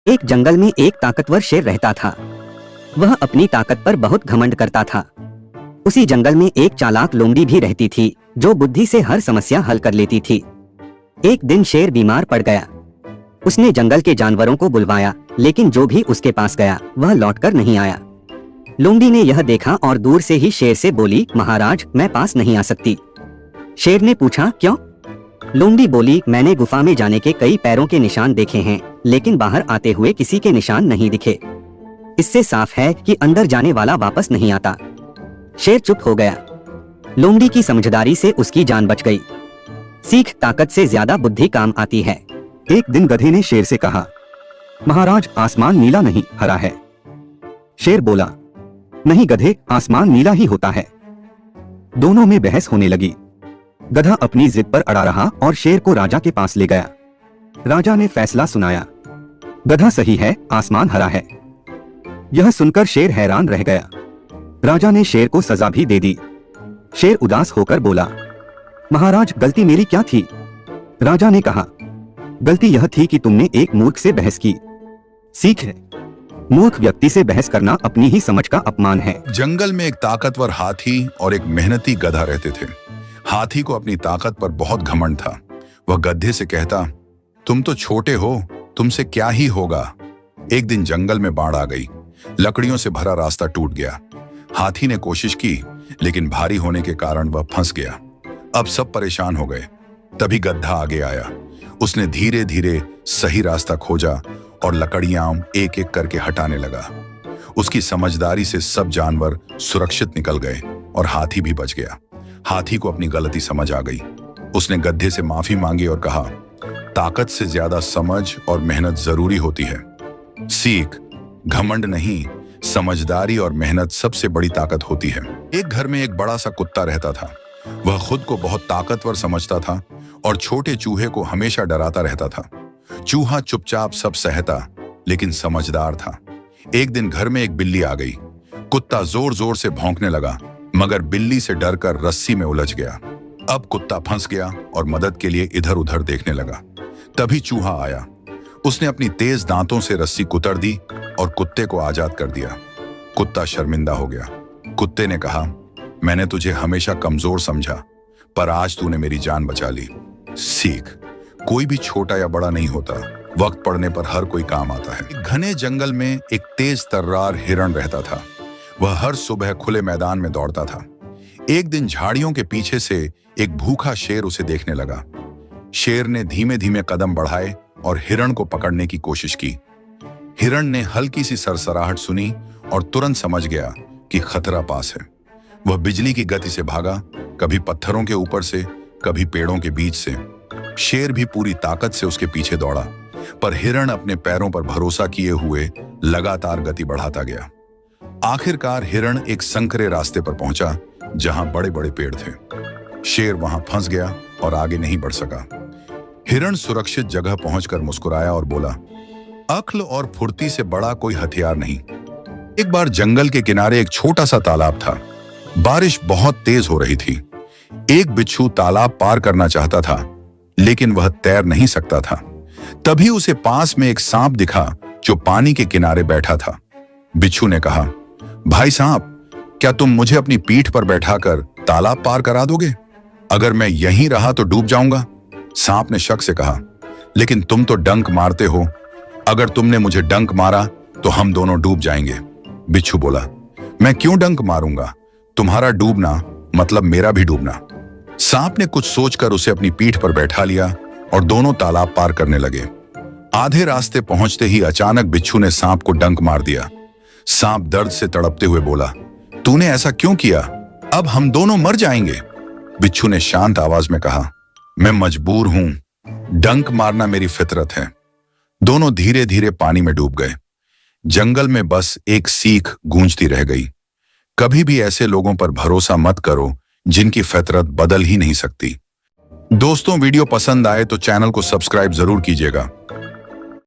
एक जंगल में एक ताकतवर शेर रहता था। वह अपनी ताकत पर बहुत घमंड करता था। उसी जंगल में एक चालाक लोमड़ी भी रहती थी, जो बुद्धि से हर समस्या हल कर लेती थी। एक दिन शेर बीमार पड़ गया। उसने जंगल के जानवरों को बुलवाया, लेकिन जो भी उसके पास गया वह लौटकर नहीं आया। लोमड़ी ने यह देखा और दूर से ही शेर से बोली, महाराज, मैं पास नहीं आ सकती। शेर ने पूछा, क्यों? लोमड़ी बोली, मैंने गुफा में जाने के कई पैरों के निशान देखे हैं, लेकिन बाहर आते हुए किसी के निशान नहीं दिखे। इससे साफ है कि अंदर जाने वाला वापस नहीं आता। शेर चुप हो गया। लोमड़ी की समझदारी से उसकी जान बच गई। सीख, ताकत से ज्यादा बुद्धि काम आती है। एक दिन गधे ने शेर से कहा, महाराज, आसमान नीला नहीं हरा है। शेर बोला, नहीं गधे, आसमान नीला ही होता है। दोनों में बहस होने लगी। गधा अपनी जिद पर अड़ा रहा और शेर को राजा के पास ले गया। राजा ने फैसला सुनाया, गधा सही है, आसमान हरा है। यह सुनकर शेर हैरान रह गया। राजा ने शेर को सजा भी दे दी। शेर उदास होकर बोला, महाराज, गलती मेरी क्या थी? राजा ने कहा, गलती यह थी कि तुमने एक मूर्ख से बहस की। सीख है, मूर्ख व्यक्ति से बहस करना अपनी ही समझ का अपमान है। जंगल में एक ताकतवर हाथी और एक मेहनती गधा रहते थे। हाथी को अपनी ताकत पर बहुत घमंड था। वह गधे से कहता, तुम तो छोटे हो, तुमसे क्या ही होगा। एक दिन जंगल में बाढ़ आ गई। लकड़ियों से भरा रास्ता टूट गया। हाथी ने कोशिश की, लेकिन भारी होने के कारण वह फंस गया। अब सब परेशान हो गए। तभी गधा आगे आया। उसने धीरे धीरे सही रास्ता खोजा और लकड़ियां एक एक करके हटाने लगा। उसकी समझदारी से सब जानवर सुरक्षित निकल गए और हाथी भी बच गया। हाथी को अपनी गलती समझ आ गई। उसने गधे से माफी मांगी और कहा, ताकत से ज्यादा समझ और मेहनत जरूरी होती है। सीख, घमंड नहीं, समझदारी और मेहनत सबसे बड़ी ताकत होती है। एक घर में एक बड़ा सा कुत्ता रहता था। वह खुद को बहुत ताकतवर समझता था और छोटे चूहे को हमेशा डराता रहता था। चूहा चुपचाप सब सहता, लेकिन समझदार था। एक दिन घर में एक बिल्ली आ गई। कुत्ता जोर जोर से भौंकने लगा, मगर बिल्ली से डरकर रस्सी में उलझ गया। अब कुत्ता फंस गया और मदद के लिए इधर उधर देखने लगा। तभी चूहा आया। उसने अपनी तेज दांतों से रस्सी कुतर दी और कुत्ते को आजाद कर दिया। कुत्ता शर्मिंदा हो गया। कुत्ते ने कहा, मैंने तुझे हमेशा कमजोर समझा, पर आज तूने मेरी जान बचा ली। सीख, कोई भी छोटा या बड़ा नहीं होता, वक्त पड़ने पर हर कोई काम आता है। एक घने जंगल में एक तेज तर्रार हिरण रहता था। वह हर सुबह खुले मैदान में दौड़ता था। एक दिन झाड़ियों के पीछे से एक भूखा शेर उसे देखने लगा। शेर ने धीमे धीमे कदम बढ़ाए और हिरण को पकड़ने की कोशिश की। हिरण ने हल्की सी सरसराहट सुनी और तुरंत समझ गया कि खतरा पास है। वह बिजली की गति से भागा, कभी पत्थरों के ऊपर से, कभी पेड़ों के बीच से। शेर भी पूरी ताकत से उसके पीछे दौड़ा, पर हिरण अपने पैरों पर भरोसा किए हुए लगातार गति बढ़ाता गया। आखिरकार हिरण एक संकरे रास्ते पर पहुंचा, जहां बड़े बड़े पेड़ थे। शेर वहां फंस गया और आगे नहीं बढ़ सका। हिरण सुरक्षित जगह पहुंचकर मुस्कुराया और बोला, अक्ल और फुर्ती से बड़ा कोई हथियार नहीं। एक बार जंगल के किनारे एक छोटा सा तालाब था। बारिश बहुत तेज हो रही थी। एक बिच्छू तालाब पार करना चाहता था, लेकिन वह तैर नहीं सकता था। तभी उसे पास में एक सांप दिखा, जो पानी के किनारे बैठा था। बिच्छू ने कहा, भाई सांप, क्या तुम मुझे अपनी पीठ पर बैठाकर तालाब पार करा दोगे? अगर मैं यहीं रहा तो डूब जाऊंगा। सांप ने शक से कहा, लेकिन तुम तो डंक मारते हो। अगर तुमने मुझे डंक मारा तो हम दोनों डूब जाएंगे। बिच्छू बोला, मैं क्यों डंक मारूंगा? तुम्हारा डूबना मतलब मेरा भी डूबना। सांप ने कुछ सोचकर उसे अपनी पीठ पर बैठा लिया और दोनों तालाब पार करने लगे। आधे रास्ते पहुंचते ही अचानक बिच्छू ने सांप को डंक मार दिया। सांप दर्द से तड़पते हुए बोला, तूने ऐसा क्यों किया? अब हम दोनों मर जाएंगे। बिच्छू ने शांत आवाज में कहा, मैं मजबूर हूं, डंक मारना मेरी फितरत है। दोनों धीरे धीरे पानी में डूब गए। जंगल में बस एक सीख गूंजती रह गई, कभी भी ऐसे लोगों पर भरोसा मत करो जिनकी फितरत बदल ही नहीं सकती। दोस्तों, वीडियो पसंद आए तो चैनल को सब्सक्राइब जरूर कीजिएगा।